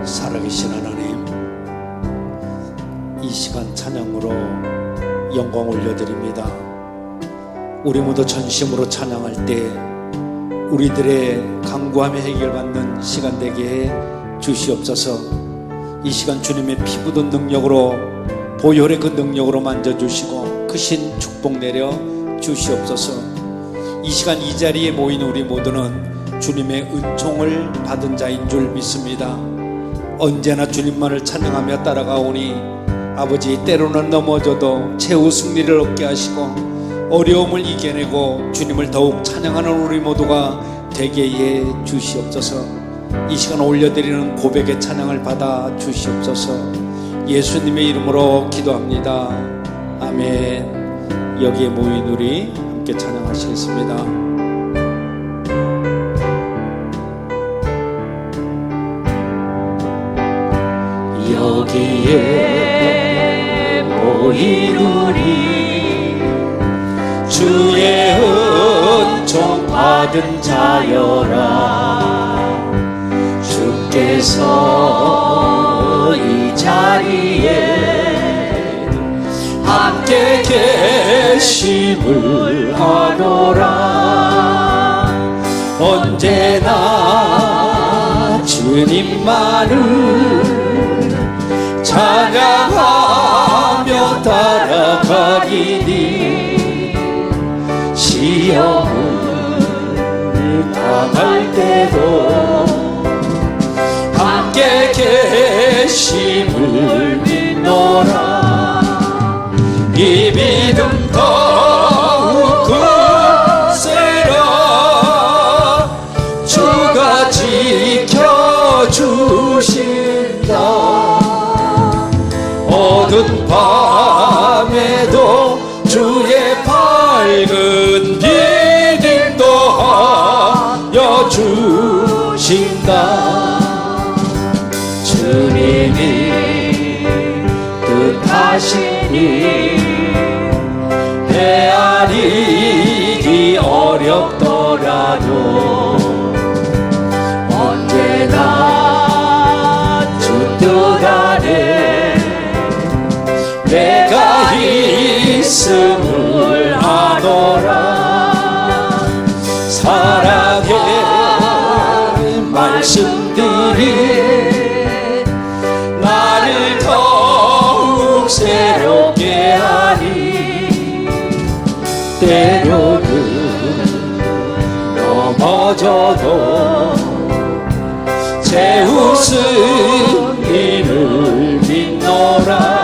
살아계신 하나님, 이 시간 찬양으로 영광 올려드립니다. 우리 모두 전심으로 찬양할 때 우리들의 간구함에 해결받는 시간 되게 해 주시옵소서. 이 시간 주님의 피 묻은 능력으로, 보혈의 그 능력으로 만져주시고 크신 축복 내려 주시옵소서. 이 시간 이 자리에 모인 우리 모두는 주님의 은총을 받은 자인 줄 믿습니다. 언제나 주님만을 찬양하며 따라가오니 아버지, 때로는 넘어져도 최후 승리를 얻게 하시고 어려움을 이겨내고 주님을 더욱 찬양하는 우리 모두가 되게 해 주시옵소서. 이 시간 올려드리는 고백의 찬양을 받아 주시옵소서. 예수님의 이름으로 기도합니다. 아멘. 여기에 모인 우리 함께 찬양하시겠습니다. 여기에 모인 우리 주의 은총 받은 자여라. 주께서 이 자리에 함께 계심을 하노라. 언제나 주님만을 찬양하며 따라가리니 시험을 당할 때도 함께 계심을 믿노라. 이 믿음 더욱 굳세라. 주가 지켜주신다. 어두운 밤에도 주의 밝은 빛임도 하여 주신다. 주님이 뜻하시니 헤아리기 어렵더라도 언제나 주 뜻 안에 내가 있음을 아노라. 사랑의 말씀들이 나를 더욱 새롭게 하니 때로는 넘어져도 최후 승리를 믿노라.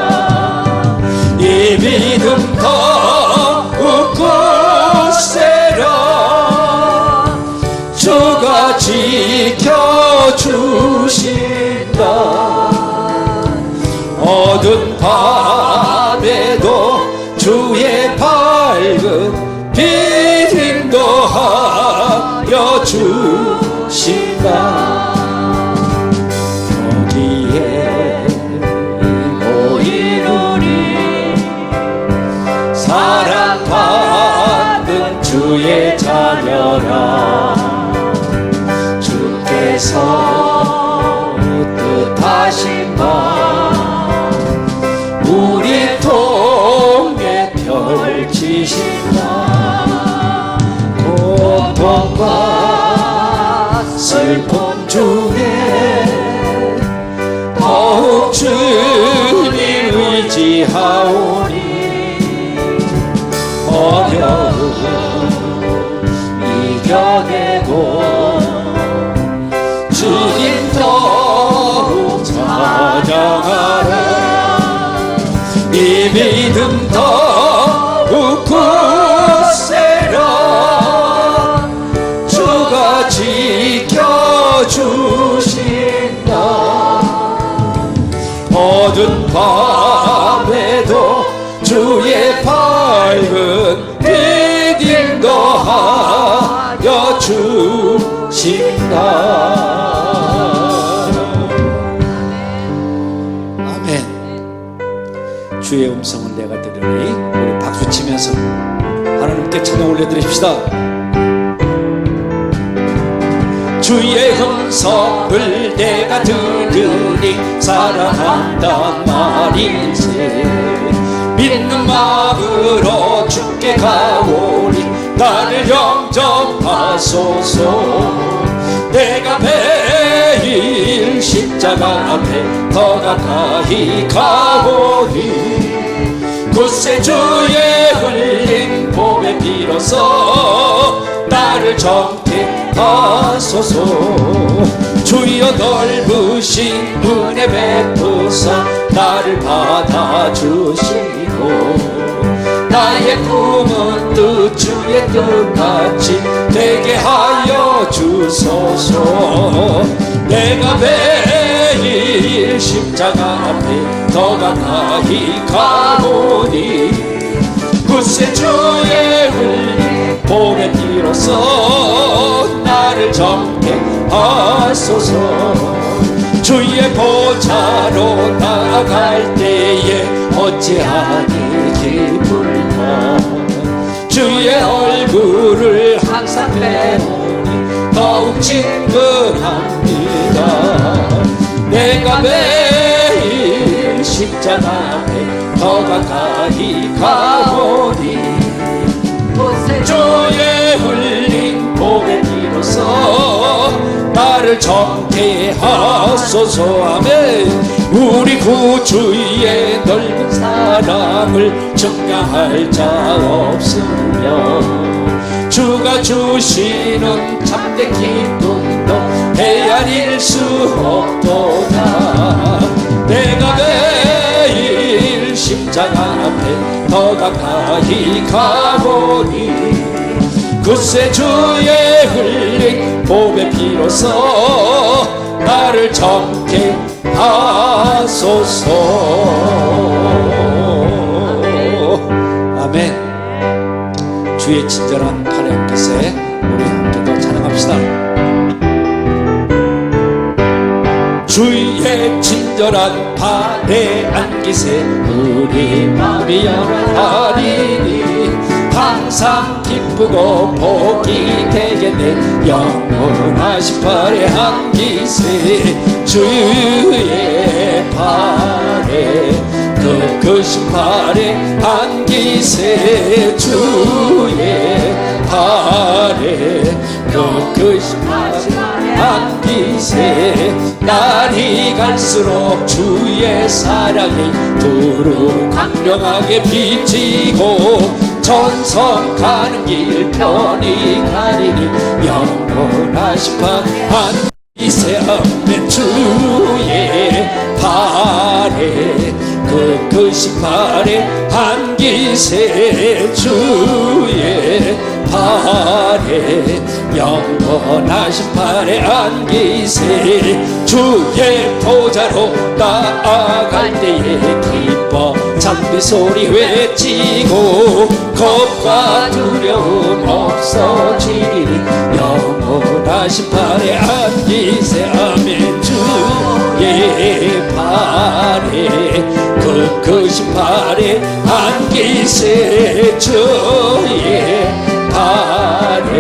이 믿음 더욱 굳세라. 주가 지켜주신다. 어두운 밤에도 주의 밝은 빛임도 하여 주신다. 여기에 모인 우리 사랑받는 주의 자녀라. 주께서 뜻하신 바 우리 통에 펼치신다. 고통과 슬픔 중에 더욱 주님 의지하오니 어려움 이겨내고 주님 더욱 찬양하라. 이 믿음 더욱 굳세라. 주가 지켜주신다. 어두운 밤에도 주의 밝은 빛임도 하여 주신다. 아멘. 주의 음성은 내가 들으니 우리 박수 치면서 하나님께 찬양 올려드립시다. 주의 음성을 내가 들으니 사랑한단 말이세. 믿는 마음으로 주께 가오니 나를 영접하소서. 내가 매일 십자가 앞에 더 가까이 가오니 굳세 주의 흘린 봄의 비로소 나를 정케 하소서. 주여 넓으신 은혜 베푸사 나를 받아주시고 나의 꿈은 뜻 주의 뜻같이 되게 하여 주소서. 내가 매일 십자가 앞에 더 가까이 가보니 굳세 주의 흘린 봄의 비로소 나를 정케 하소서. 주의 보좌로 나아갈 때에 어찌하니 기쁠까. 주의 얼굴을 항상 배우니 더욱 친근합니다. 내가 매일 십자가 앞에 더 가까이 가보니 주의 흘린 봄의 비로소 나를 정케 하소서. 아멘. 우리 구주의 넓은 사랑을 증명할 자 없으며 주가 주시는 참된 기쁨도 헤아릴 수 없도다. 내가 매일 십자가 앞에 더 가까이 가보니 굳세 주의 흘린 봄의 비로소 나를 정케 하소서. 아멘. 주의 친절한 팔에 안기세 우리 함께 더 찬양합시다. 주의 친절한 팔에 안기세 우리 마음이 영원하리니 항상 기쁘고 복이 되겠네. 영원하신 팔에 안기세 주의 팔에 그 크신 팔에 안기세 주의 팔에 그 크신 팔에 안기세. 날이 갈수록 주의 사랑이 두루 강력하게 비치고 전성 가는 길 편히 가리니 영원하신 판 안기세. 아멘. 주의 팔에 그 크신 팔에 안기세 주의 팔에 영원하신 팔에 안기세. 주의 보좌로 나아갈 때에 기뻐 찬미 소리 외치고 겁과 두려움 없어지리니 영원하신 팔에 안기세. 아멘. 주의 팔에 그 크신 팔에 안기세 주의 팔에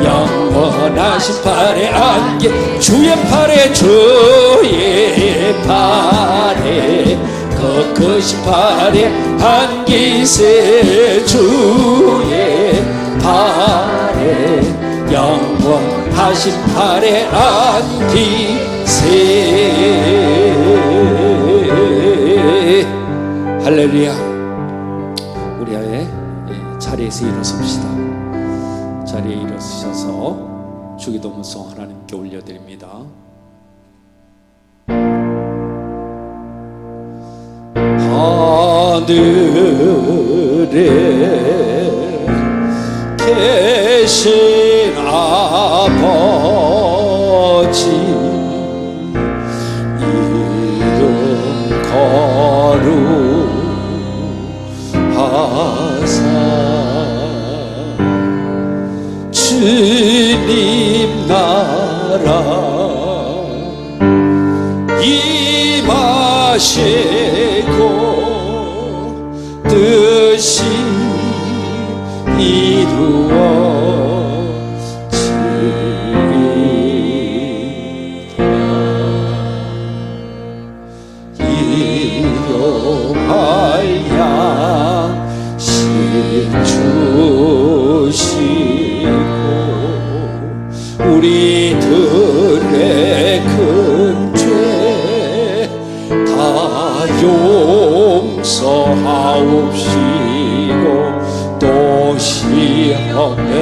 영원하신 팔에 안기 주의 팔에 주의 팔에 그 크신 팔에 안기세 주의 팔에 영원하신 팔에 안기세. 할렐루야. 우리 아예 자리에서 일어섭시다. 자리에 일어서셔서 주기도문송 하나님께 올려드립니다. 하늘에 계신 아버지 이름 거룩하사 주님 나라 임하시고 뜻이 이루어지리라. 용서하옵시고 또 시험에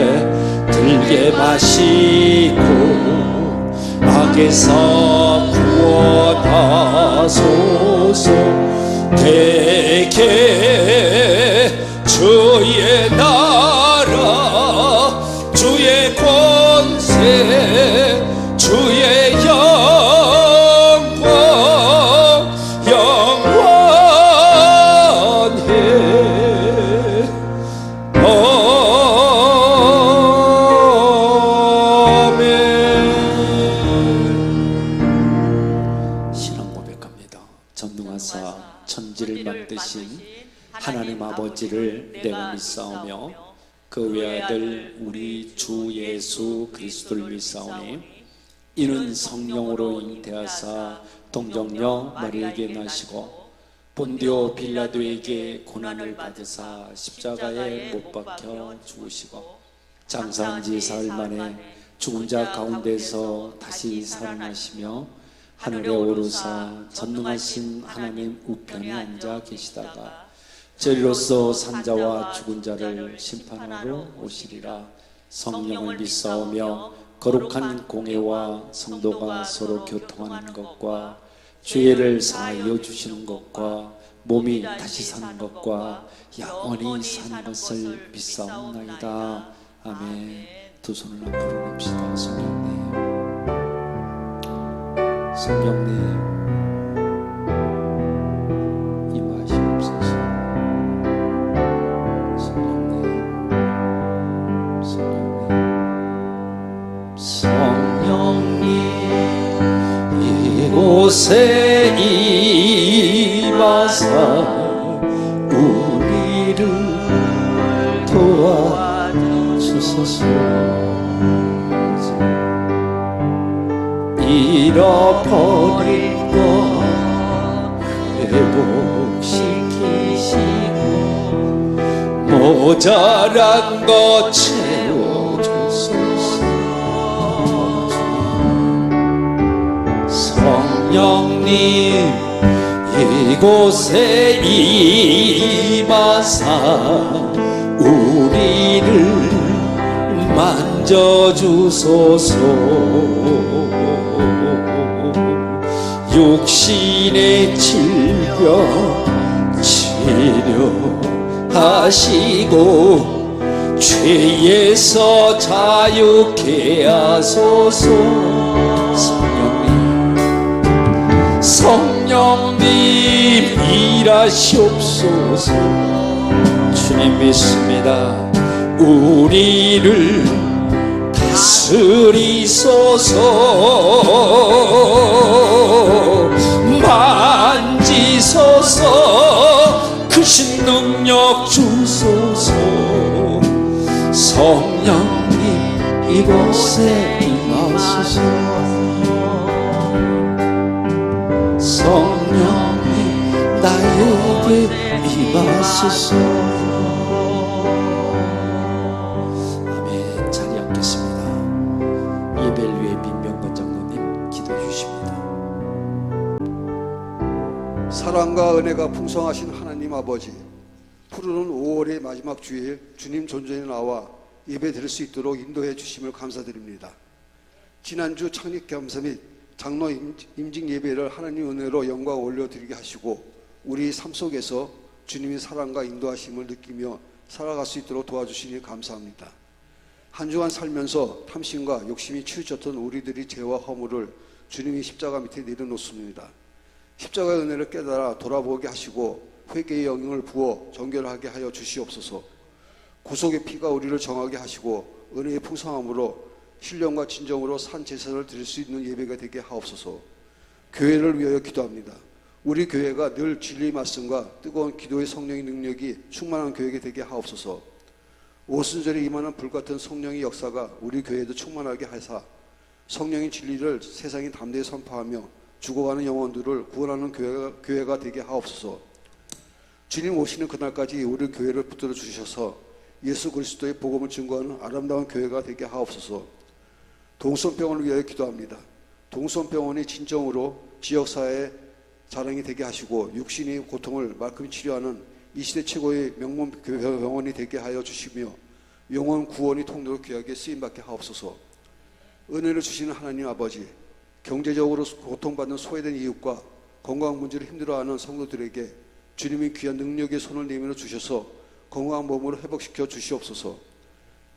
들게 마시고 악에서 구원하소서. 대개 주의 나라 주의 권세 주의 영광 영원해. 아멘. 신앙 고백합니다. 전능하사 천지를 만드신 하나님 아버지를 내가 믿사오며 그 외아들 우리 주 예수 그리스도를 믿사오니 이는 성령으로 잉태하사 동정녀 마리에게 나시고 본디오 빌라도에게 고난을 받으사 십자가에 못 박혀 죽으시고 장사한 지 사흘 만에 죽은 자 가운데서 다시 살아나시며 하늘에 오르사 전능하신 하나님 우편에 앉아 계시다가 저리로서 산자와 죽은 자를 심판하러 오시리라. 성령을 믿사오며 거룩한 공회와 성도가 서로 교통하는 것과 죄를 사하여 주시는 것과 몸이 다시 사는 것과 영원히 사는 것을 믿사옵나이다. 아멘. 두 손을 앞으로 냅시다. 성령님, 성령님 임하시옵소서. 성령님 이곳에 임하사 우리를 도와주소서. 잃어버린 것 회복시키시고 모자란 것 채워주소서. 성령님 이곳에 임하사 우리를 만져주소서. 육신의 질병 치료하시고 죄에서 자유케 하소서. 성령님 일하시옵소서. 주님 믿습니다. 우리를 다스리소서. 만지소서. 크신 능력 주소서. 성령님 이곳에 임하소서. 성령님 나에게 임하소서. 아멘. 자리 앉겠습니다. 예배를 위해 민병건 장로님 기도해 주십니다. 사랑과 은혜가 풍성하신 하나님 아버지, 푸르는 5월의 마지막 주일 주님 존전에 나와 예배 드릴 수 있도록 인도해 주심을 감사드립니다. 지난주 창립 겸사 및 장로 임직 예배를 하나님 은혜로 영광 올려드리게 하시고 우리 삶 속에서 주님의 사랑과 인도하심을 느끼며 살아갈 수 있도록 도와주시니 감사합니다. 한 주간 살면서 탐심과 욕심이 치우쳤던 우리들의 죄와 허물을 주님이 십자가 밑에 내려놓습니다. 십자가의 은혜를 깨달아 돌아보게 하시고 회개의 영향을 부어 정결하게 하여 주시옵소서. 구속의 피가 우리를 정하게 하시고 은혜의 풍성함으로 신령과 진정으로 산 제사를 드릴 수 있는 예배가 되게 하옵소서. 교회를 위하여 기도합니다. 우리 교회가 늘 진리의 말씀과 뜨거운 기도의 성령의 능력이 충만한 교회가 되게 하옵소서. 오순절에 임하는 불같은 성령의 역사가 우리 교회에도 충만하게 하사 성령의 진리를 세상에 담대히 선포하며 죽어가는 영혼들을 구원하는 교회가 되게 하옵소서. 주님 오시는 그날까지 우리 교회를 붙들어 주셔서 예수 그리스도의 복음을 증거하는 아름다운 교회가 되게 하옵소서. 동성병원을 위하여 기도합니다. 동성병원이 진정으로 지역사회에 자랑이 되게 하시고 육신의 고통을 말끔히 치료하는 이 시대 최고의 명문 병원이 되게 하여 주시며 영원 구원이 통로로 귀하게 쓰임받게 하옵소서. 은혜를 주시는 하나님 아버지, 경제적으로 고통받는 소외된 이웃과 건강 문제로 힘들어하는 성도들에게 주님의 귀한 능력의 손을 내밀어 주셔서 건강한 몸으로 회복시켜 주시옵소서.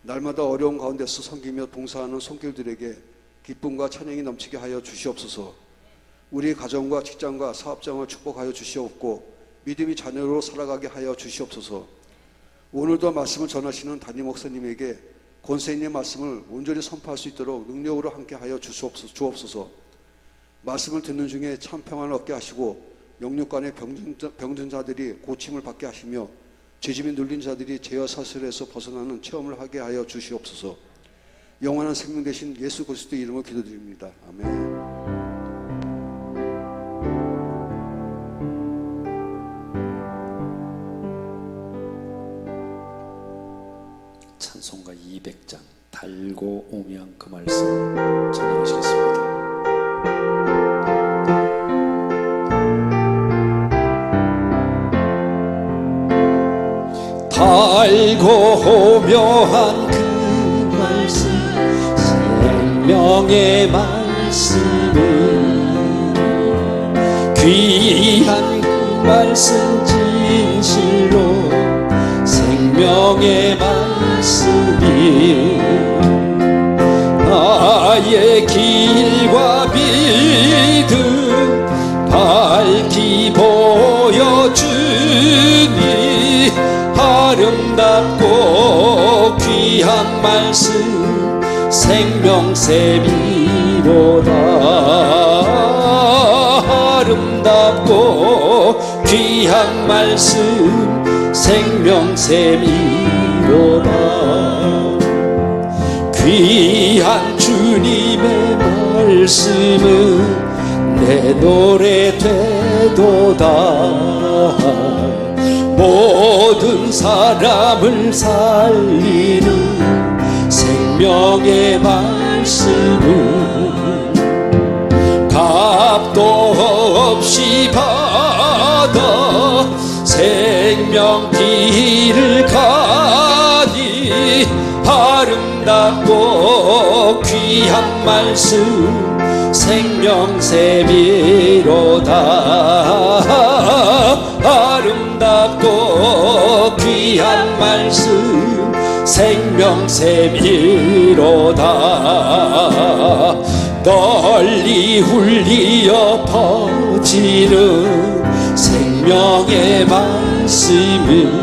날마다 어려운 가운데서 섬기며 봉사하는 손길들에게 기쁨과 찬양이 넘치게 하여 주시옵소서. 우리의 가정과 직장과 사업장을 축복하여 주시옵고 믿음의 자녀로 살아가게 하여 주시옵소서. 오늘도 말씀을 전하시는 담임 목사님에게 권세 있는 말씀을 온전히 선포할 수 있도록 능력으로 함께 하여 주옵소서. 말씀을 듣는 중에 참 평안을 얻게 하시고 영육간의 병든 자들이 고침을 받게 하시며 죄짐이 눌린 자들이 죄와 사슬에서 벗어나는 체험을 하게 하여 주시옵소서. 영원한 생명 되신 예수 그리스도 이름으로 기도드립니다. 아멘. 찬송가 200장 달고 오면 그 말씀 전하시겠습니다. 달고 오묘한 그 말씀 생명의 말씀을 귀한 그 말씀 진실로 생명의 말씀이 나의 길과 믿음 밝히 보여주니 아름답고 귀한 말씀 생명샘이로다. 아름답고 귀한 말씀 생명샘이로다. 귀한 주님의 말씀은 내 노래 되도다. 모든 사람을 살리는 생명의 말씀은 값도 없이 받아 생명 길을 가니 아름답고 귀한 말씀 생명샘이로다. 아름답고 귀한 말씀 생명샘이로다. 널리 울리어 퍼지는 생명의 말씀은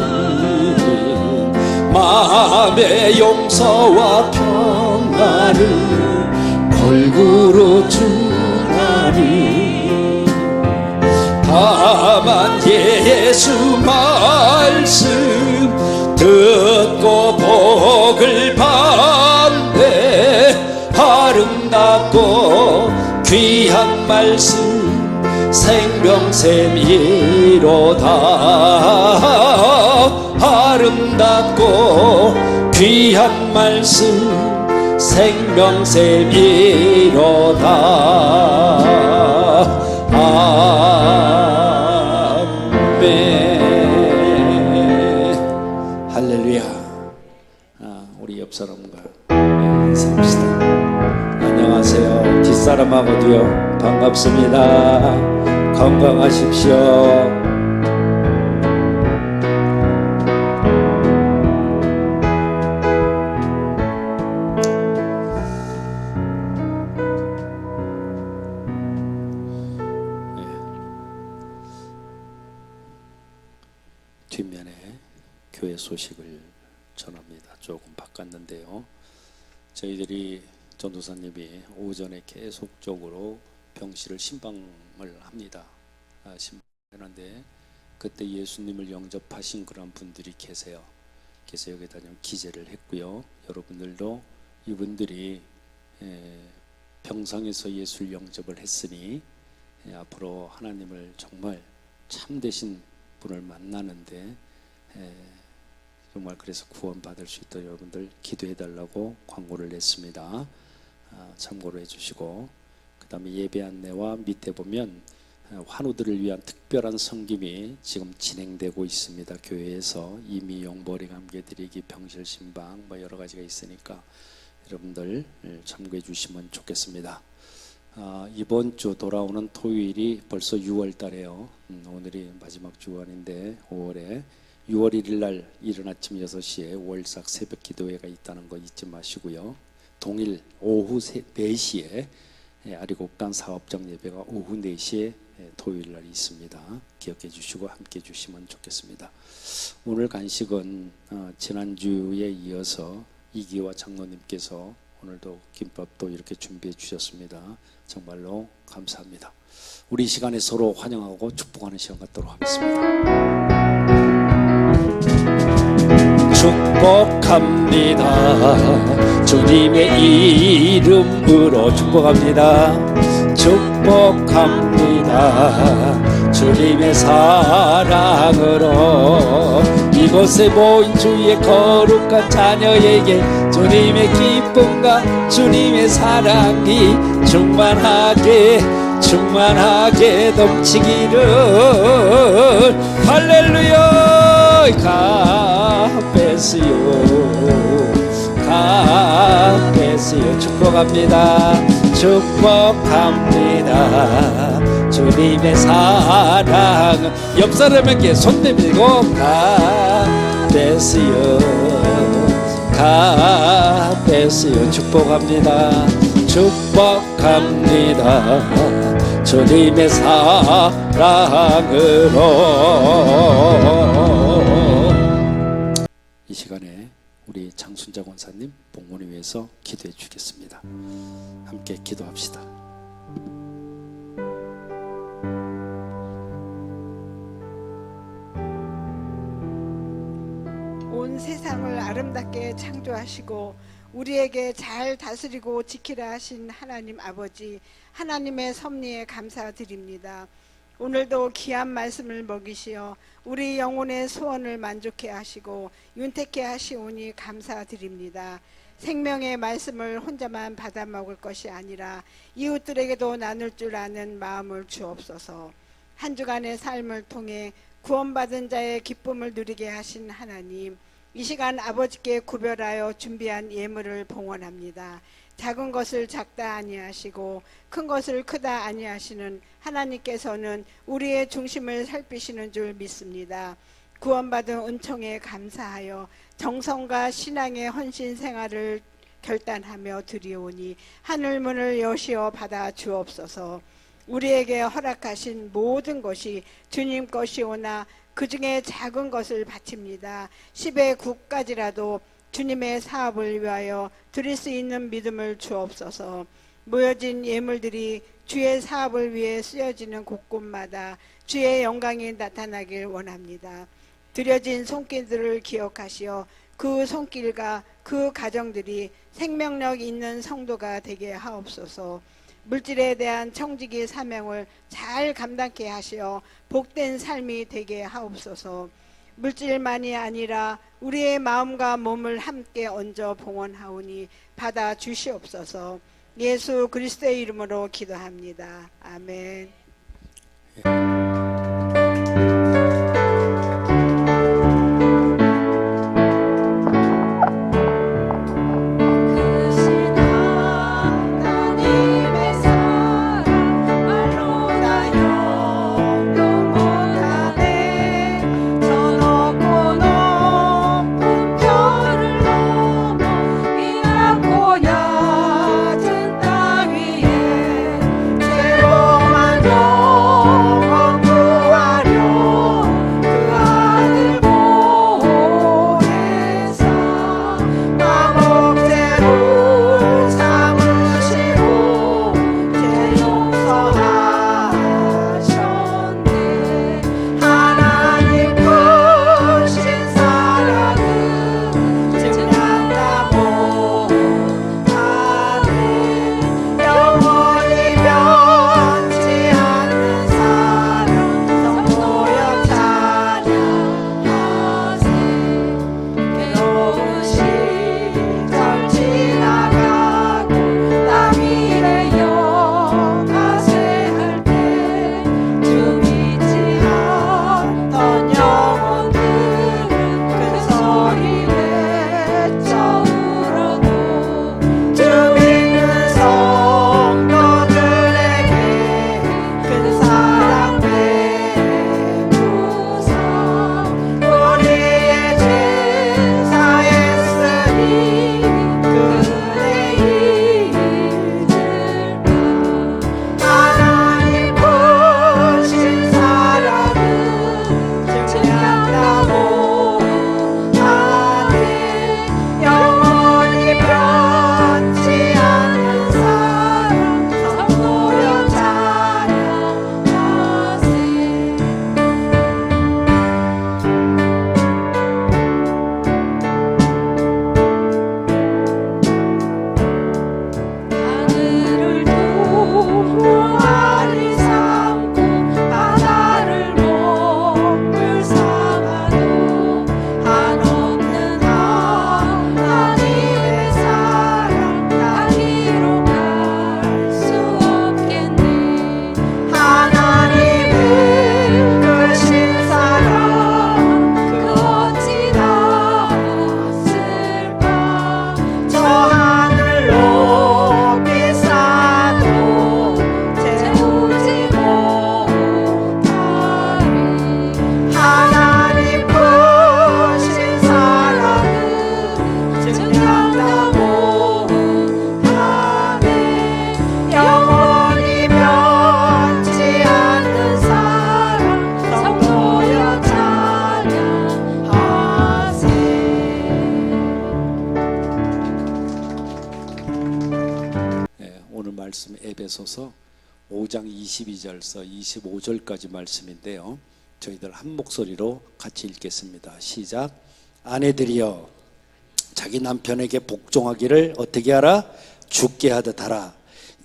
마음의 용서와 평안을 골고루 주나니 다만 예수 말씀 듣고 복을 받네. 아름답고 귀한 말씀 생명샘이로다. 아름답고 귀한 말씀 생명샘이로다. 아멘. 할렐루야. 우리 옆 사람과 인사합시다. 안녕하세요. 뒷사람하고도요. 반갑습니다. 건강하십시오. 뒷면에 교회 소식을 전합니다. 조금 바꿨는데요. 저희들이 전도사님이 오전에 계속적으로 병실을 신방을 합니다. 신방하는데 그때 예수님을 영접하신 그런 분들이 계세요. 그래서 여기다 좀 기재를 했고요. 여러분들도 이분들이 평상에서 예수를 영접을 했으니 앞으로 하나님을 정말 참되신 분을 만나는데 정말 그래서 구원받을 수 있도록 여러분들 기도해달라고 광고를 냈습니다. 참고로 해주시고, 그 다음에 예배 안내와 밑에 보면 환우들을 위한 특별한 섬김이 지금 진행되고 있습니다. 교회에서 이미 용벌이 감개드리기, 병실 신방 뭐 여러 가지가 있으니까 여러분들 참고해 주시면 좋겠습니다. 이번 주 돌아오는 토요일이 벌써 6월 달이에요. 오늘이 마지막 주간인데 5월에 6월 1일 날 이른 아침 6시에 5월삭 새벽 기도회가 있다는 거 잊지 마시고요. 동일 오후 4시에 아리곡단 사업장 예배가 오후 4시에 토요일 날 있습니다. 기억해 주시고 함께 해 주시면 좋겠습니다. 오늘 간식은 지난주에 이어서 이기화 장로님께서 오늘도 김밥도 이렇게 준비해 주셨습니다. 정말로 감사합니다. 우리 이 시간에 서로 환영하고 축복하는 시간 갖도록 하겠습니다. 축복합니다. 주님의 이름으로 축복합니다. 축복합니다. 주님의 사랑으로 이곳에 모인 주의 거룩한 자녀에게 주님의 기쁨과 주님의 사랑이 충만하게 넘치기를. 할렐루야. 가베스요 축복합니다. 축복합니다. 주님의 사랑. 옆 사람에게 손 내밀고 가베스요 축복합니다. 축복합니다. 주님의 사랑으로. 이 시간에 우리 장순자 권사님 봉헌을 위해서 기도해 주겠습니다. 함께 기도합시다. 온 세상을 아름답게 창조하시고 우리에게 잘 다스리고 지키라 하신 하나님 아버지, 하나님의 섭리에 감사드립니다. 오늘도 귀한 말씀을 먹이시어 우리 영혼의 소원을 만족해 하시고 윤택해 하시오니 감사드립니다. 생명의 말씀을 혼자만 받아 먹을 것이 아니라 이웃들에게도 나눌 줄 아는 마음을 주옵소서. 한 주간의 삶을 통해 구원받은 자의 기쁨을 누리게 하신 하나님, 이 시간 아버지께 구별하여 준비한 예물을 봉헌합니다. 작은 것을 작다 아니하시고 큰 것을 크다 아니하시는 하나님께서는 우리의 중심을 살피시는 줄 믿습니다. 구원받은 은총에 감사하여 정성과 신앙의 헌신 생활을 결단하며 드리오니 하늘문을 여시어 받아 주옵소서. 우리에게 허락하신 모든 것이 주님 것이오나 그 중에 작은 것을 바칩니다. 10의 9까지라도 주님의 사업을 위하여 드릴 수 있는 믿음을 주옵소서. 모여진 예물들이 주의 사업을 위해 쓰여지는 곳곳마다 주의 영광이 나타나길 원합니다. 드려진 손길들을 기억하시어 그 손길과 그 가정들이 생명력 있는 성도가 되게 하옵소서. 물질에 대한 청지기 사명을 잘 감당케 하시어 복된 삶이 되게 하옵소서. 물질만이 아니라 우리의 마음과 몸을 함께 얹어 봉헌하오니 받아 주시옵소서. 예수 그리스도의 이름으로 기도합니다. 아멘. 낮은 땅 위에 새로만 영원 에베소서 5장 22절서 25절까지 말씀인데요. 저희들 한 목소리로 같이 읽겠습니다. 시작. 아내들이여 자기 남편에게 복종하기를 어떻게 하라? 죽게 하듯 하라.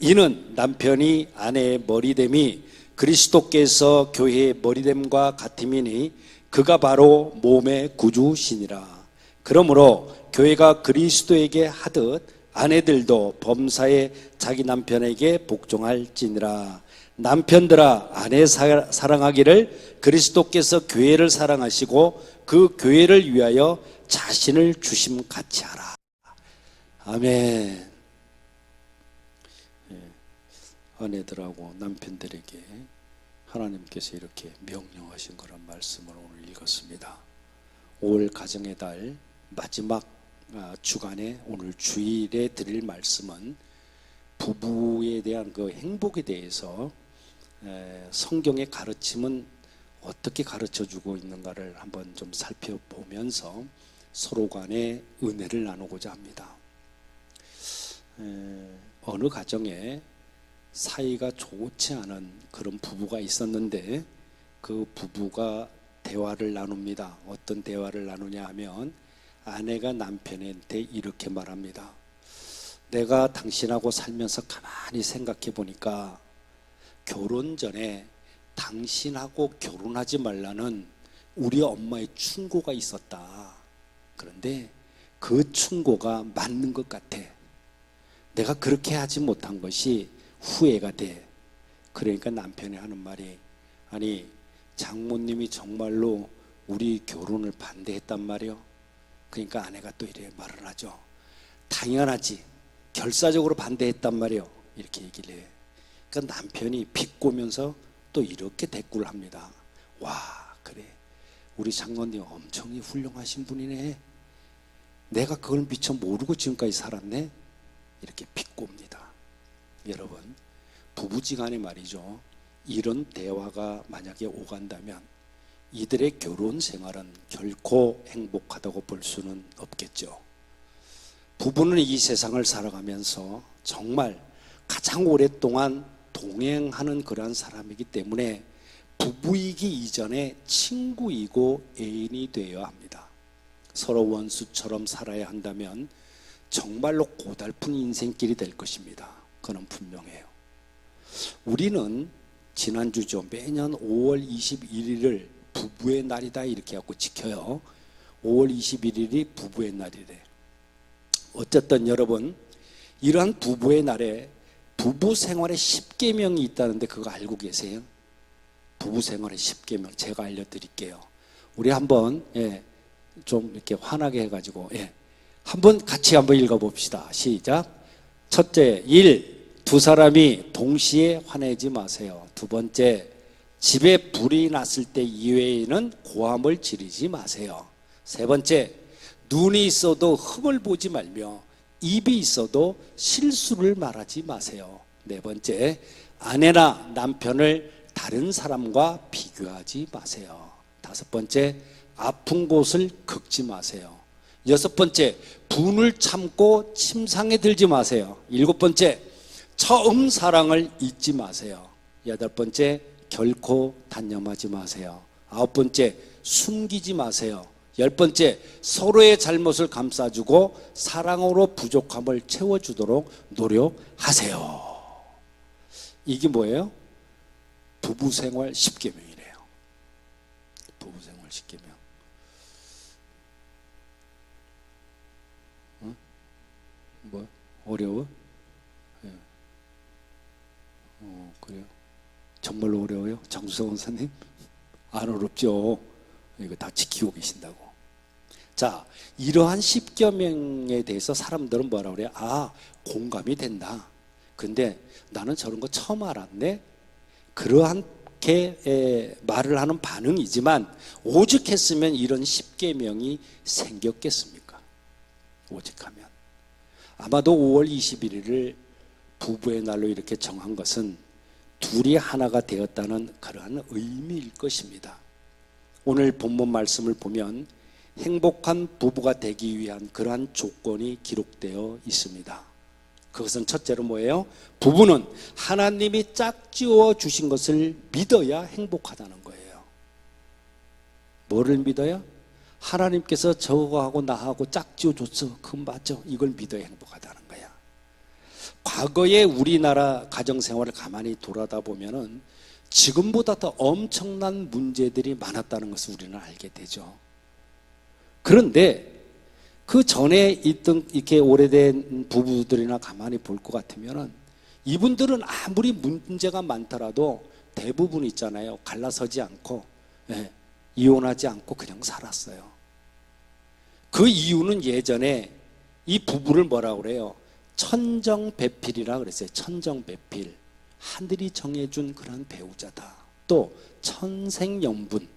이는 남편이 아내의 머리됨이 그리스도께서 교회의 머리됨과 같음이니 그가 바로 몸의 구주시니라. 그러므로 교회가 그리스도에게 하듯 아내들도 범사에 자기 남편에게 복종할지니라. 남편들아 아내 사랑하기를 그리스도께서 교회를 사랑하시고 그 교회를 위하여 자신을 주심같이 하라. 아멘. 아내들하고 남편들에게 하나님께서 이렇게 명령하신 그런 말씀을 오늘 읽었습니다. 5월 가정의 달 마지막 주간에 오늘 주일에 드릴 말씀은 부부에 대한 그 행복에 대해서 성경의 가르침은 어떻게 가르쳐주고 있는가를 한번 좀 살펴보면서 서로 간에 은혜를 나누고자 합니다. 어느 가정에 사이가 좋지 않은 그런 부부가 있었는데 그 부부가 대화를 나눕니다. 어떤 대화를 나누냐 하면 아내가 남편한테 이렇게 말합니다. 내가 당신하고 살면서 가만히 생각해 보니까 결혼 전에 당신하고 결혼하지 말라는 우리 엄마의 충고가 있었다. 그런데 그 충고가 맞는 것 같아. 내가 그렇게 하지 못한 것이 후회가 돼. 그러니까 남편이 하는 말이, 아니 장모님이 정말로 우리 결혼을 반대했단 말이요. 그러니까 아내가 또 이렇게 말을 하죠. 당연하지, 결사적으로 반대했단 말이요. 이렇게 얘기를 해. 그러니까 남편이 비꼬면서 또 이렇게 대꾸를 합니다. 와, 그래, 우리 장모님 엄청 훌륭하신 분이네. 내가 그걸 미처 모르고 지금까지 살았네. 이렇게 비꼽니다. 여러분, 부부지간에 말이죠, 이런 대화가 만약에 오간다면 이들의 결혼 생활은 결코 행복하다고 볼 수는 없겠죠. 부부는 이 세상을 살아가면서 정말 가장 오랫동안 동행하는 그러한 사람이기 때문에 부부이기 이전에 친구이고 애인이 되어야 합니다. 서로 원수처럼 살아야 한다면 정말로 고달픈 인생길이 될 것입니다. 그건 분명해요. 우리는 지난주죠, 매년 5월 21일을 부부의 날이다 이렇게 하고 지켜요. 5월 21일이 부부의 날이래. 어쨌든 여러분, 이러한 부부의 날에 부부 생활의 10계명이 있다는데 그거 알고 계세요? 부부 생활의 10계명 제가 알려드릴게요. 우리 한번 좀 이렇게 환하게 해가지고 한번 같이 한번 읽어봅시다. 시작. 첫째, 1. 두 사람이 동시에 화내지 마세요. 두 번째, 집에 불이 났을 때 이외에는 고함을 지르지 마세요. 세 번째, 눈이 있어도 흠을 보지 말며 입이 있어도 실수를 말하지 마세요. 네 번째, 아내나 남편을 다른 사람과 비교하지 마세요. 다섯 번째, 아픈 곳을 긁지 마세요. 여섯 번째, 분을 참고 침상에 들지 마세요. 일곱 번째, 처음 사랑을 잊지 마세요. 여덟 번째, 결코 단념하지 마세요. 아홉 번째, 숨기지 마세요. 열 번째, 서로의 잘못을 감싸주고 사랑으로 부족함을 채워주도록 노력하세요. 이게 뭐예요? 부부생활 10계명이래요. 부부생활 10계명. 응? 뭐 어려워? 그래요? 정말로 어려워요? 정수성 원사님? 안 어렵죠. 이거 다 지키고 계신다고. 자, 이러한 10계명에 대해서 사람들은 뭐라 그래요? 아, 공감이 된다. 근데 나는 저런 거 처음 알았네. 그러한게 말을 하는 반응이지만 오직 했으면 이런 10계명이 생겼겠습니까? 오직하면. 아마도 5월 21일을 부부의 날로 이렇게 정한 것은 둘이 하나가 되었다는 그러한 의미일 것입니다. 오늘 본문 말씀을 보면 행복한 부부가 되기 위한 그러한 조건이 기록되어 있습니다. 그것은 첫째로 뭐예요? 부부는 하나님이 짝지어 주신 것을 믿어야 행복하다는 거예요. 뭐를 믿어야? 하나님께서 저거하고 나하고 짝지어 줬어. 그건 맞죠? 이걸 믿어야 행복하다는 거야. 과거에 우리나라 가정생활을 가만히 돌아다 보면은 지금보다 더 엄청난 문제들이 많았다는 것을 우리는 알게 되죠. 그런데 그 전에 있던 이렇게 오래된 부부들이나 가만히 볼 것 같으면은 이분들은 아무리 문제가 많더라도 대부분 있잖아요. 갈라서지 않고, 이혼하지 않고 그냥 살았어요. 그 이유는 예전에 이 부부를 뭐라고 그래요? 천정배필이라 그랬어요. 천정배필. 하늘이 정해준 그런 배우자다. 또 천생연분.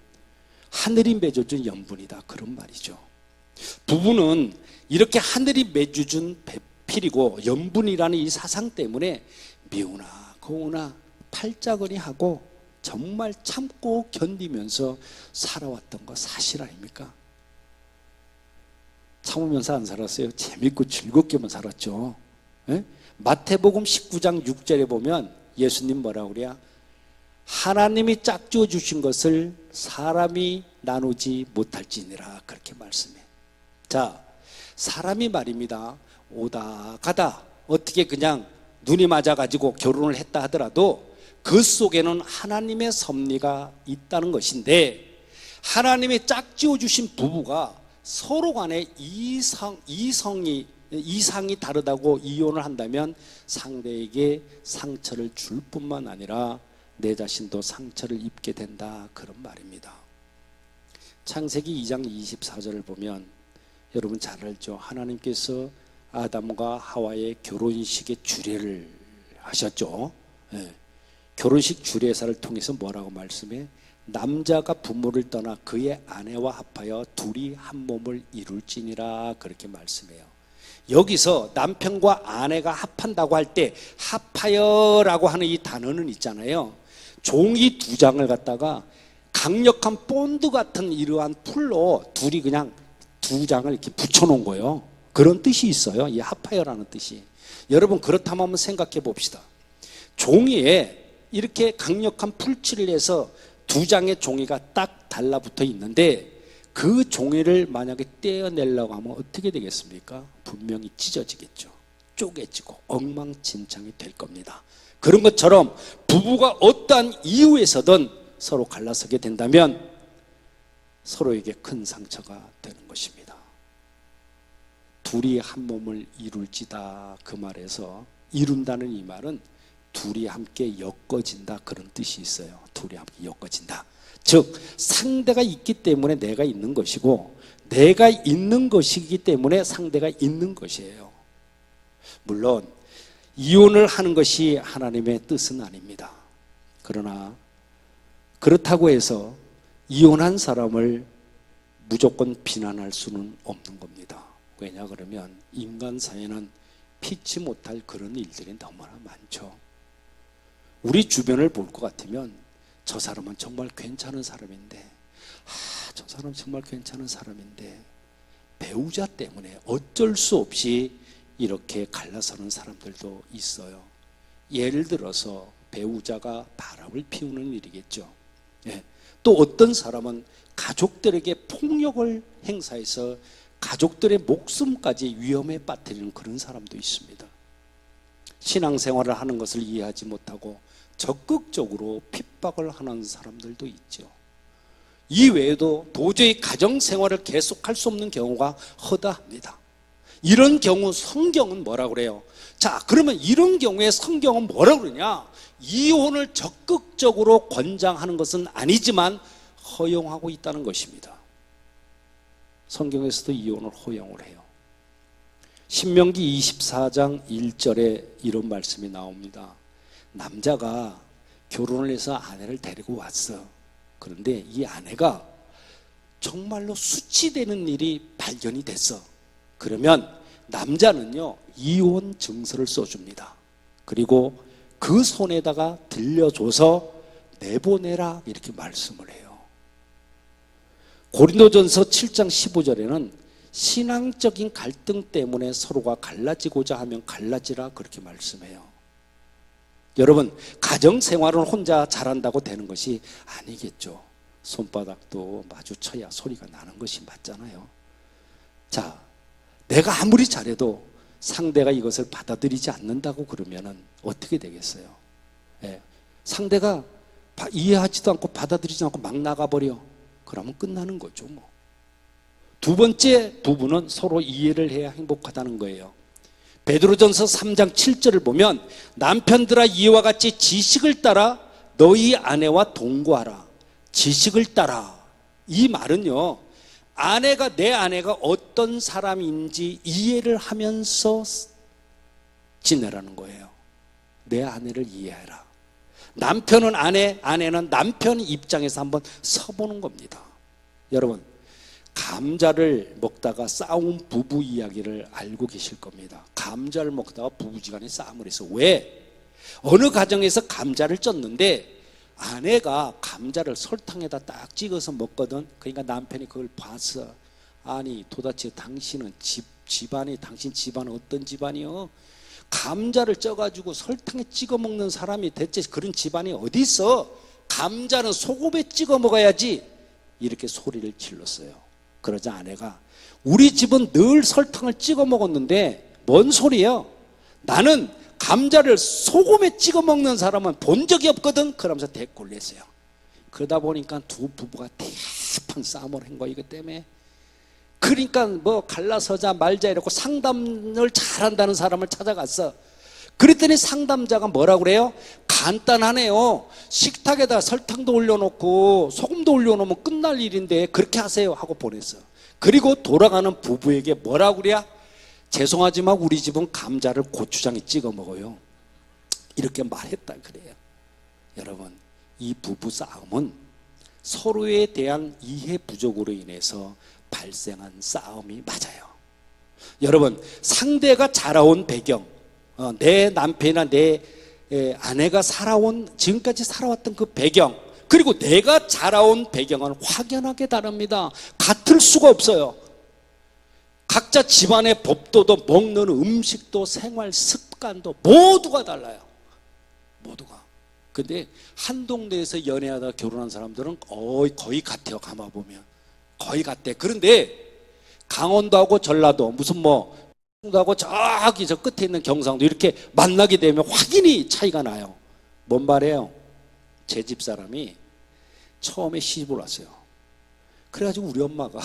하늘이 맺어준 연분이다. 그런 말이죠. 부부는 이렇게 하늘이 맺어준 배필이고 연분이라는 이 사상 때문에 미우나 고우나 팔자거리하고 정말 참고 견디면서 살아왔던 거 사실 아닙니까? 참으면서 안 살았어요. 재밌고 즐겁게만 살았죠. 마태복음 19장 6절에 보면 예수님 뭐라고 그래요? 하나님이 짝지어 주신 것을 사람이 나누지 못할지니라 그렇게 말씀해. 자, 사람이 말입니다. 오다 가다 어떻게 그냥 눈이 맞아가지고 결혼을 했다 하더라도 그 속에는 하나님의 섭리가 있다는 것인데, 하나님이 짝지어 주신 부부가 서로 간에 이상이 다르다고 이혼을 한다면 상대에게 상처를 줄 뿐만 아니라 내 자신도 상처를 입게 된다, 그런 말입니다. 창세기 2장 24절을 보면 여러분 잘 알죠. 하나님께서 아담과 하와의 결혼식의 주례를 하셨죠. 결혼식 주례사를 통해서 뭐라고 말씀해? 남자가 부모를 떠나 그의 아내와 합하여 둘이 한 몸을 이룰지니라 그렇게 말씀해요. 여기서 남편과 아내가 합한다고 할 때 합하여라고 하는 이 단어는 있잖아요. 종이 두 장을 갖다가 강력한 본드 같은 이러한 풀로 둘이 그냥 두 장을 이렇게 붙여놓은 거예요. 그런 뜻이 있어요. 이 합하여라는 뜻이. 여러분 그렇다면 한번 생각해 봅시다. 종이에 이렇게 강력한 풀칠을 해서 두 장의 종이가 딱 달라붙어 있는데 그 종이를 만약에 떼어내려고 하면 어떻게 되겠습니까? 분명히 찢어지겠죠. 쪼개지고 엉망진창이 될 겁니다. 그런 것처럼 부부가 어떠한 이유에서든 서로 갈라서게 된다면 서로에게 큰 상처가 되는 것입니다. 둘이 한 몸을 이룰지다 그 말에서 이룬다는 이 말은 둘이 함께 엮어진다 그런 뜻이 있어요. 둘이 함께 엮어진다. 즉 상대가 있기 때문에 내가 있는 것이고 내가 있는 것이기 때문에 상대가 있는 것이에요. 물론 이혼을 하는 것이 하나님의 뜻은 아닙니다. 그러나 그렇다고 해서 이혼한 사람을 무조건 비난할 수는 없는 겁니다. 왜냐 그러면 인간 사회는 피치 못할 그런 일들이 너무나 많죠. 우리 주변을 볼 것 같으면 저 사람은 정말 괜찮은 사람인데, 저 사람 정말 괜찮은 사람인데 배우자 때문에 어쩔 수 없이 이렇게 갈라서는 사람들도 있어요. 예를 들어서 배우자가 바람을 피우는 일이겠죠. 또 어떤 사람은 가족들에게 폭력을 행사해서 가족들의 목숨까지 위험에 빠뜨리는 그런 사람도 있습니다. 신앙생활을 하는 것을 이해하지 못하고 적극적으로 핍박을 하는 사람들도 있죠. 이 외에도 도저히 가정생활을 계속할 수 없는 경우가 허다합니다. 이런 경우 성경은 뭐라고 그래요? 자, 그러면 이런 경우에 성경은 뭐라고 그러냐? 이혼을 적극적으로 권장하는 것은 아니지만 허용하고 있다는 것입니다. 성경에서도 이혼을 허용을 해요. 신명기 24장 1절에 이런 말씀이 나옵니다. 남자가 결혼을 해서 아내를 데리고 왔어. 그런데 이 아내가 정말로 수치되는 일이 발견이 됐어. 그러면 남자는요 이혼 증서를 써줍니다. 그리고 그 손에다가 들려줘서 내보내라 이렇게 말씀을 해요. 고린도전서 7장 15절에는 신앙적인 갈등 때문에 서로가 갈라지고자 하면 갈라지라 그렇게 말씀해요. 여러분, 가정생활은 혼자 잘한다고 되는 것이 아니겠죠. 손바닥도 마주쳐야 소리가 나는 것이 맞잖아요. 자, 내가 아무리 잘해도 상대가 이것을 받아들이지 않는다고 그러면은 어떻게 되겠어요? 예, 상대가 이해하지도 않고 받아들이지 않고 막 나가버려. 그러면 끝나는 거죠, 뭐. 두 번째 부분은 서로 이해를 해야 행복하다는 거예요. 베드로전서 3장 7절을 보면 남편들아 이와 같이 지식을 따라 너희 아내와 동거하라. 지식을 따라. 이 말은요, 내 아내가 어떤 사람인지 이해를 하면서 지내라는 거예요. 내 아내를 이해해라. 남편은 아내는 남편 입장에서 한번 서보는 겁니다. 여러분, 감자를 먹다가 싸운 부부 이야기를 알고 계실 겁니다. 감자를 먹다가 부부지간에 싸움을 해서 왜? 어느 가정에서 감자를 쪘는데 아내가 감자를 설탕에다 딱 찍어서 먹거든. 그러니까 남편이 그걸 봤어. 아니 도대체 당신은 당신 집안은 어떤 집안이요? 감자를 쪄가지고 설탕에 찍어 먹는 사람이 대체 그런 집안이 어디 있어? 감자는 소금에 찍어 먹어야지. 이렇게 소리를 질렀어요. 그러자 아내가 우리 집은 늘 설탕을 찍어 먹었는데 뭔 소리예요? 나는 감자를 소금에 찍어 먹는 사람은 본 적이 없거든. 그러면서 대꾸를 했어요. 그러다 보니까 두 부부가 대판 싸움을 한 거예요. 이것 때문에. 그러니까 뭐 갈라서자 말자 이러고 상담을 잘한다는 사람을 찾아갔어. 그랬더니 상담자가 뭐라고 그래요? 간단하네요. 식탁에다 설탕도 올려놓고 소금도 올려놓으면 끝날 일인데 그렇게 하세요 하고 보냈어. 그리고 돌아가는 부부에게 뭐라고 그래야? 죄송하지만 우리 집은 감자를 고추장에 찍어 먹어요. 이렇게 말했다 그래요. 여러분, 이 부부 싸움은 서로에 대한 이해 부족으로 인해서 발생한 싸움이 맞아요. 여러분, 상대가 자라온 배경, 내 남편이나 내 아내가 지금까지 살아왔던 그 배경, 그리고 내가 자라온 배경은 확연하게 다릅니다. 같을 수가 없어요. 각자 집안의 법도도 먹는 음식도 생활 습관도 모두가 달라요. 모두가. 근데 한 동네에서 연애하다 결혼한 사람들은 거의 같아요. 가만보면 거의 같대. 그런데 강원도하고 전라도 무슨 하고 저기 저 끝에 있는 경상도 이렇게 만나게 되면 확연히 차이가 나요. 뭔 말이에요? 제 집사람이 처음에 시집을 왔어요. 그래가지고 우리 엄마가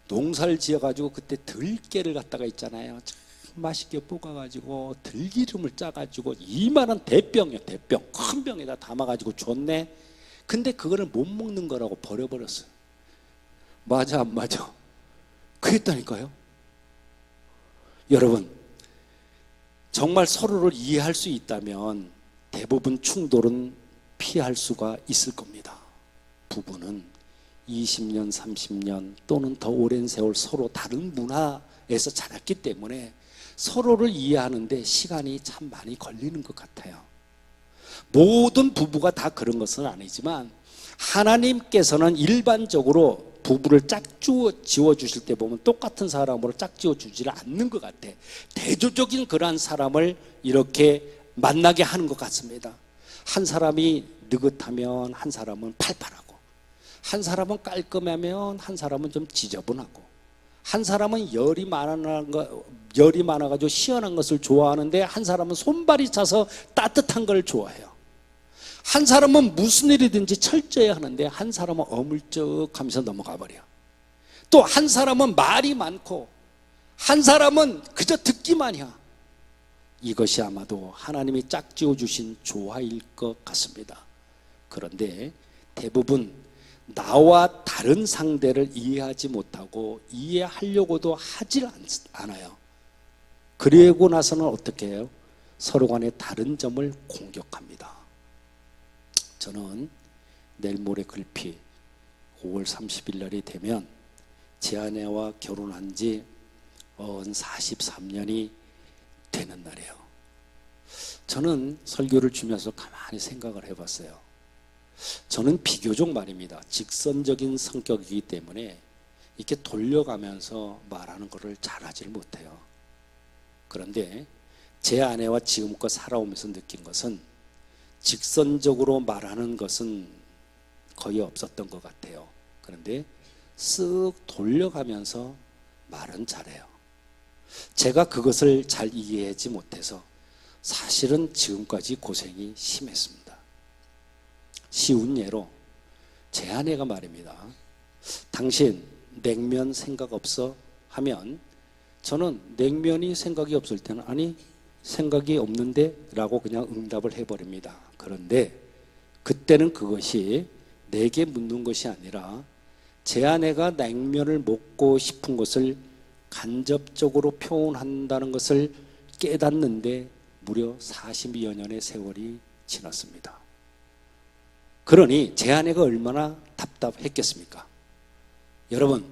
농사를 지어가지고 그때 들깨를 갖다가 있잖아요. 참 맛있게 볶아가지고 들기름을 짜가지고 이만한 대병이요. 대병 큰 병에다 담아가지고 줬네. 근데 그거를 못 먹는 거라고 버려버렸어요. 맞아 안 맞아? 그랬다니까요. 여러분, 정말 서로를 이해할 수 있다면 대부분 충돌은 피할 수가 있을 겁니다. 부부는 20년, 30년 또는 더 오랜 세월 서로 다른 문화에서 자랐기 때문에 서로를 이해하는데 시간이 참 많이 걸리는 것 같아요. 모든 부부가 다 그런 것은 아니지만 하나님께서는 일반적으로 부부를 짝지어 주실 때 보면 똑같은 사람으로 짝지어 주지를 않는 것 같아. 대조적인 그러한 사람을 이렇게 만나게 하는 것 같습니다. 한 사람이 느긋하면 한 사람은 팔팔하고, 한 사람은 깔끔하면 한 사람은 좀 지저분하고, 한 사람은 열이 많아가지고 시원한 것을 좋아하는데 한 사람은 손발이 차서 따뜻한 걸 좋아해요. 한 사람은 무슨 일이든지 철저히 하는데 한 사람은 어물쩍하면서 넘어가 버려. 또 한 사람은 말이 많고 한 사람은 그저 듣기만 해. 이것이 아마도 하나님이 짝지어 주신 조화일 것 같습니다. 그런데 대부분 나와 다른 상대를 이해하지 못하고 이해하려고도 하질 않아요. 그리고 나서는 어떻게 해요? 서로 간의 다른 점을 공격합니다. 저는 내일 모레 글피 5월 30일 날이 되면 제 아내와 결혼한 지 43년이 되는 날이에요. 저는 설교를 주면서 가만히 생각을 해봤어요. 저는 비교적 말입니다. 직선적인 성격이기 때문에 이렇게 돌려가면서 말하는 것을 잘하지를 못해요. 그런데 제 아내와 지금껏 살아오면서 느낀 것은 직선적으로 말하는 것은 거의 없었던 것 같아요. 그런데 쓱 돌려가면서 말은 잘해요. 제가 그것을 잘 이해하지 못해서 사실은 지금까지 고생이 심했습니다. 쉬운 예로 제 아내가 말입니다. 당신 냉면 생각 없어? 하면 저는 냉면이 생각이 없을 때는 아니 생각이 없는데 라고 그냥 응답을 해버립니다. 그런데 그때는 그것이 내게 묻는 것이 아니라 제 아내가 냉면을 먹고 싶은 것을 간접적으로 표현한다는 것을 깨닫는데 무려 40여 년의 세월이 지났습니다. 그러니 제 아내가 얼마나 답답했겠습니까? 여러분,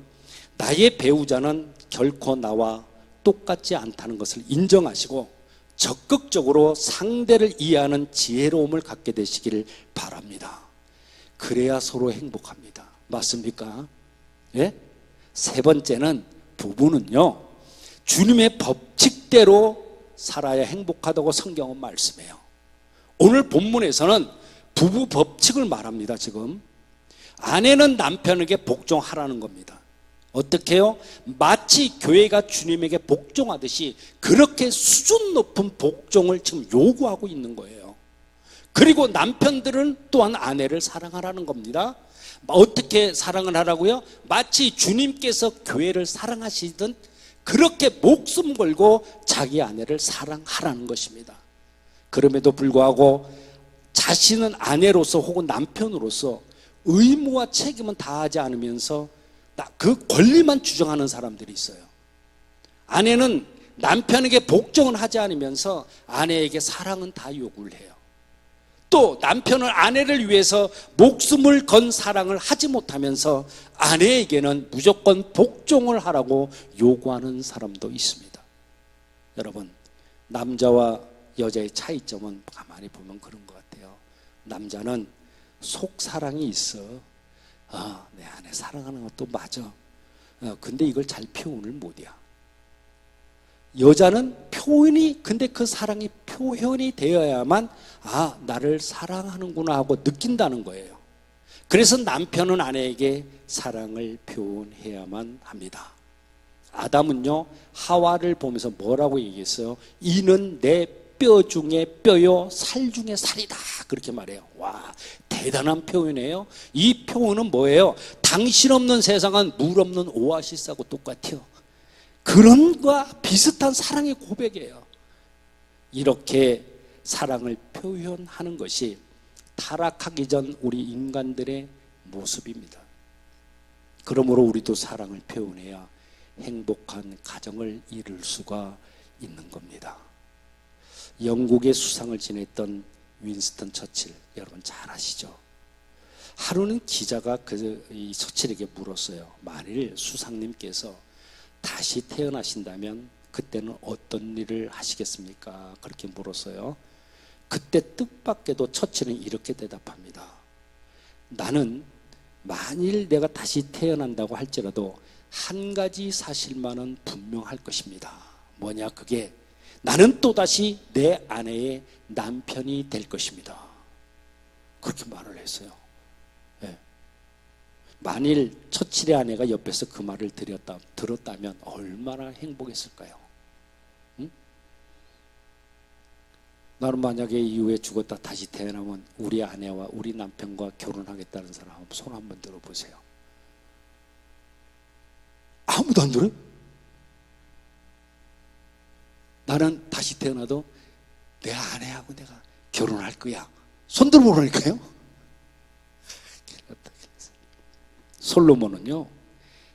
나의 배우자는 결코 나와 똑같지 않다는 것을 인정하시고 적극적으로 상대를 이해하는 지혜로움을 갖게 되시기를 바랍니다. 그래야 서로 행복합니다. 맞습니까? 예? 세 번째는 부부는요, 주님의 법칙대로 살아야 행복하다고 성경은 말씀해요. 오늘 본문에서는 부부 법칙을 말합니다. 지금 아내는 남편에게 복종하라는 겁니다. 어떻게 해요? 마치 교회가 주님에게 복종하듯이 그렇게 수준 높은 복종을 지금 요구하고 있는 거예요. 그리고 남편들은 또한 아내를 사랑하라는 겁니다. 어떻게 사랑을 하라고요? 마치 주님께서 교회를 사랑하시던 그렇게 목숨 걸고 자기 아내를 사랑하라는 것입니다. 그럼에도 불구하고 자신은 아내로서 혹은 남편으로서 의무와 책임은 다하지 않으면서 그 권리만 주장하는 사람들이 있어요. 아내는 남편에게 복종은 하지 않으면서 아내에게 사랑은 다 요구를 해요. 또 남편은 아내를 위해서 목숨을 건 사랑을 하지 못하면서 아내에게는 무조건 복종을 하라고 요구하는 사람도 있습니다. 여러분, 남자와 여자의 차이점은 가만히 보면 그런 것 같아요. 남자는 속사랑이 있어. 내 아내 사랑하는 것도 맞아. 근데 이걸 잘 표현을 못해. 여자는 근데 그 사랑이 표현이 되어야만 나를 사랑하는구나 하고 느낀다는 거예요. 그래서 남편은 아내에게 사랑을 표현해야만 합니다. 아담은요, 하와를 보면서 뭐라고 얘기했어요? 이는 내 뼈 중에 뼈요 살 중에 살이다, 그렇게 말해요. 와, 대단한 표현이에요. 이 표현은 뭐예요? 당신 없는 세상은 물 없는 오아시스하고 똑같아요. 그런 것과 비슷한 사랑의 고백이에요. 이렇게 사랑을 표현하는 것이 타락하기 전 우리 인간들의 모습입니다. 그러므로 우리도 사랑을 표현해야 행복한 가정을 이룰 수가 있는 겁니다. 영국의 수상을 지냈던 윈스턴 처칠, 여러분 잘 아시죠? 하루는 기자가 이 처칠에게 물었어요. 만일 수상님께서 다시 태어나신다면 그때는 어떤 일을 하시겠습니까? 그렇게 물었어요. 그때 뜻밖에도 처칠은 이렇게 대답합니다. 나는 만일 내가 다시 태어난다고 할지라도 한 가지 사실만은 분명할 것입니다. 뭐냐, 그게 나는 또다시 내 아내의 남편이 될 것입니다. 그렇게 말을 했어요. 네. 만일 처칠의 아내가 옆에서 그 말을 들었다면 얼마나 행복했을까요? 응? 나는 만약에 이후에 죽었다 다시 태어나면 우리 아내와 우리 남편과 결혼하겠다는 사람 손 한번 들어보세요. 아무도 안 들어요? 나는 다시 태어나도 내 아내하고 내가 결혼할 거야. 손 들어보라니까요. 솔로몬은요,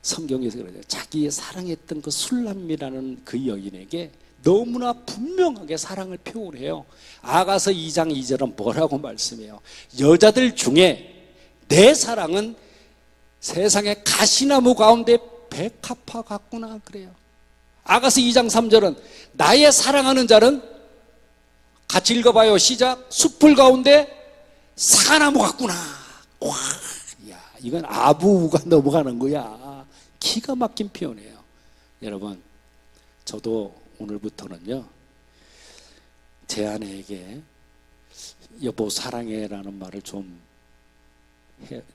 성경에서 그러죠. 자기의 사랑했던 그 술람미라는 그 여인에게 너무나 분명하게 사랑을 표현해요. 아가서 2장 2절은 뭐라고 말씀해요? 여자들 중에 내 사랑은 세상의 가시나무 가운데 백합화 같구나 그래요. 아가서 2장 3절은 나의 사랑하는 자는, 같이 읽어봐요. 시작. 숲을 가운데 사과나무 같구나. 와, 야, 이건 아부가 넘어가는 거야. 기가 막힌 표현이에요. 여러분, 저도 오늘부터는요, 제 아내에게 여보 사랑해라는 말을 좀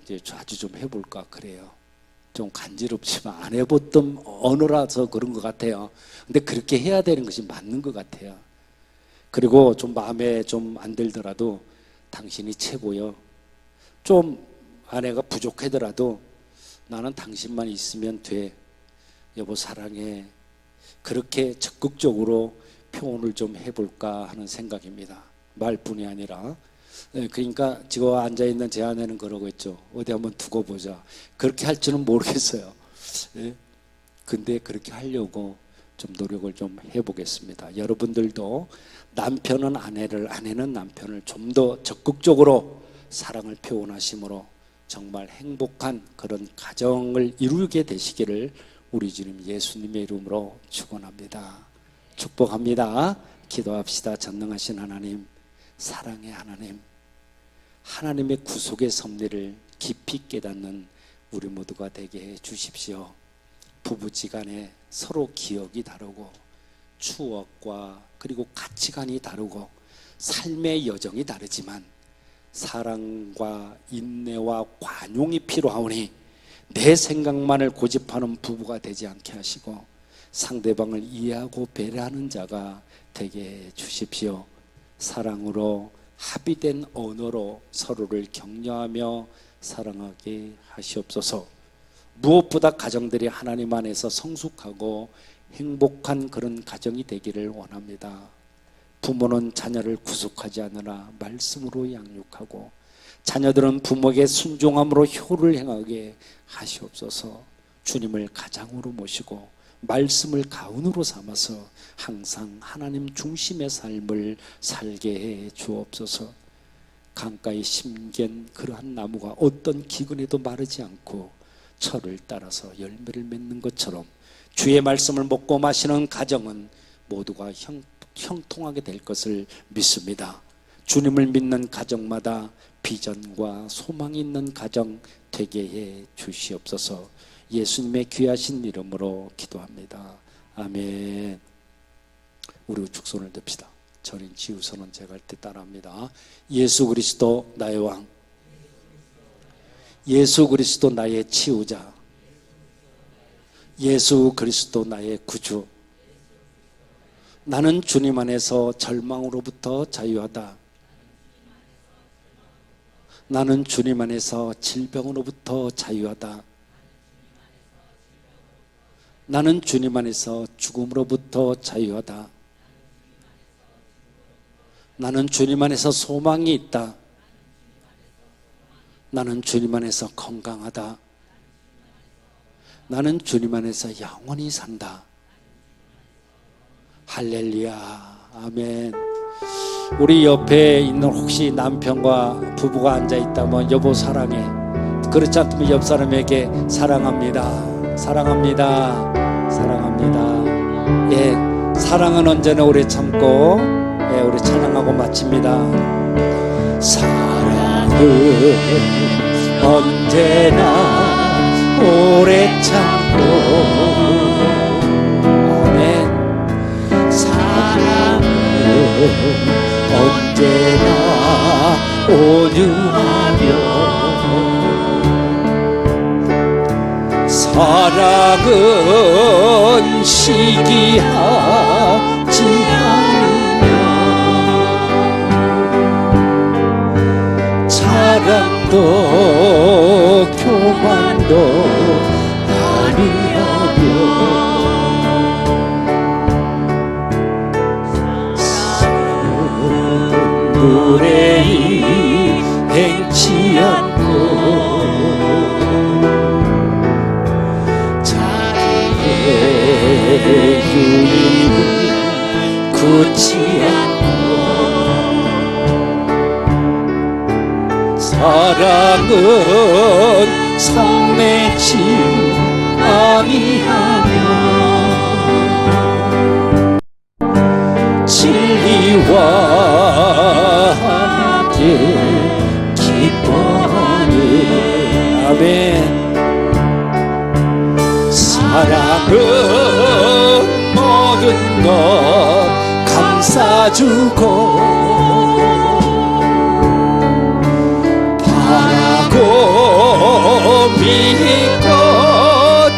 이제 자주 좀 해볼까 그래요. 좀 간지럽지만 안 해봤던 언어라서 그런 것 같아요. 근데 그렇게 해야 되는 것이 맞는 것 같아요. 그리고 좀 마음에 좀 안 들더라도 당신이 최고요. 좀 아내가 부족하더라도 나는 당신만 있으면 돼. 여보 사랑해. 그렇게 적극적으로 표현을 좀 해볼까 하는 생각입니다. 말뿐이 아니라. 그러니까 지금 앉아있는 제 아내는 그러고 있죠. 어디 한번 두고 보자. 그렇게 할 줄은 모르겠어요. 근데 그렇게 하려고 좀 노력을 좀 해보겠습니다. 여러분들도 남편은 아내를, 아내는 남편을 좀 더 적극적으로 사랑을 표현하심으로 정말 행복한 그런 가정을 이루게 되시기를 우리 주님 예수님의 이름으로 축원합니다. 축복합니다. 기도합시다. 전능하신 하나님, 사랑의 하나님, 하나님의 구속의 섭리를 깊이 깨닫는 우리 모두가 되게 해 주십시오. 부부지간에 서로 기억이 다르고 추억과 그리고 가치관이 다르고 삶의 여정이 다르지만 사랑과 인내와 관용이 필요하오니 내 생각만을 고집하는 부부가 되지 않게 하시고 상대방을 이해하고 배려하는 자가 되게 해 주십시오. 사랑으로 합의된 언어로 서로를 격려하며 사랑하게 하시옵소서. 무엇보다 가정들이 하나님 안에서 성숙하고 행복한 그런 가정이 되기를 원합니다. 부모는 자녀를 구속하지 않으나 말씀으로 양육하고 자녀들은 부모에게 순종함으로 효를 행하게 하시옵소서. 주님을 가장으로 모시고 말씀을 가운으로 삼아서 항상 하나님 중심의 삶을 살게 해 주옵소서. 강가에 심긴 그러한 나무가 어떤 기근에도 마르지 않고 철을 따라서 열매를 맺는 것처럼 주의 말씀을 먹고 마시는 가정은 모두가 형통하게 될 것을 믿습니다. 주님을 믿는 가정마다 비전과 소망이 있는 가정 되게 해 주시옵소서. 예수님의 귀하신 이름으로 기도합니다. 아멘. 우리 우측 손을 듭시다. 전인 지우선은 제가 할 때 따라합니다. 예수 그리스도 나의 왕, 예수 그리스도 나의 치유자, 예수 그리스도 나의 구주. 나는 주님 안에서 절망으로부터 자유하다. 나는 주님 안에서 질병으로부터 자유하다. 나는 주님 안에서 죽음으로부터 자유하다. 나는 주님 안에서 소망이 있다. 나는 주님 안에서 건강하다. 나는 주님 안에서 영원히 산다. 할렐루야. 아멘. 우리 옆에 있는 혹시 남편과 부부가 앉아있다면 여보 사랑해. 그렇지 않다면 옆 사람에게 사랑합니다. 사랑합니다. 사랑합니다. 예, 사랑은 언제나 오래 참고, 예, 우리 찬양하고 마칩니다. 사랑은 언제나 오래 참고, 아멘. 사랑은 언제나 온유하며 사랑은 시기하지 않으며 자랑도 교만도 아니하며 무례히 행치 않고 유익을 굳지 않고 사랑은 성내지 아니하며 진리와 함께 기뻐하네. 아멘. 사랑은 모든 것 감싸주고 바라고 믿고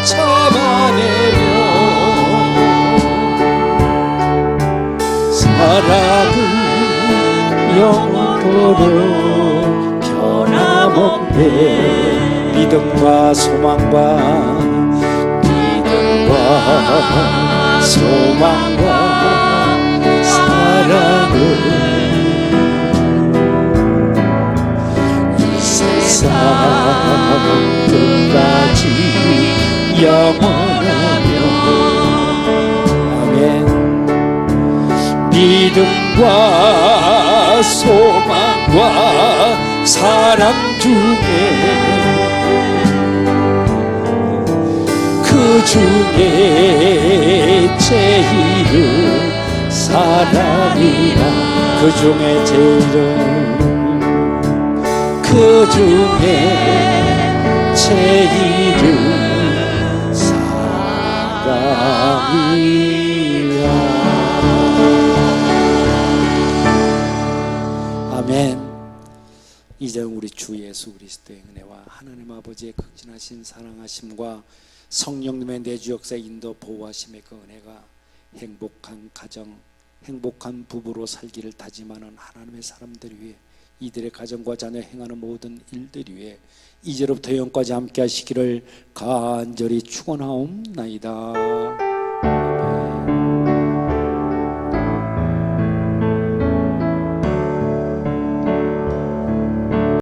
참아내며 사랑은 영원토록 변함없네. 믿음과 소망과 소망과 사랑은 이 세상 끝까지 영원하며 아멘. 믿음과 소망과 사랑 중에 그 중에 제일은 사랑이라. 그 중에 제일은 그 중에 제일은 사랑이라. 아멘. 이제 우리 주 예수 그리스도의 은혜와 하나님 아버지의 극진하신 사랑하심과 성령님의 내주 역사의 인도 보호하심의 그 은혜가 행복한 가정, 행복한 부부로 살기를 다짐하는 하나님의 사람들 위해, 이들의 가정과 자녀 행하는 모든 일들 위해 이제로부터 영까지 함께 하시기를 간절히 축원하옵나이다.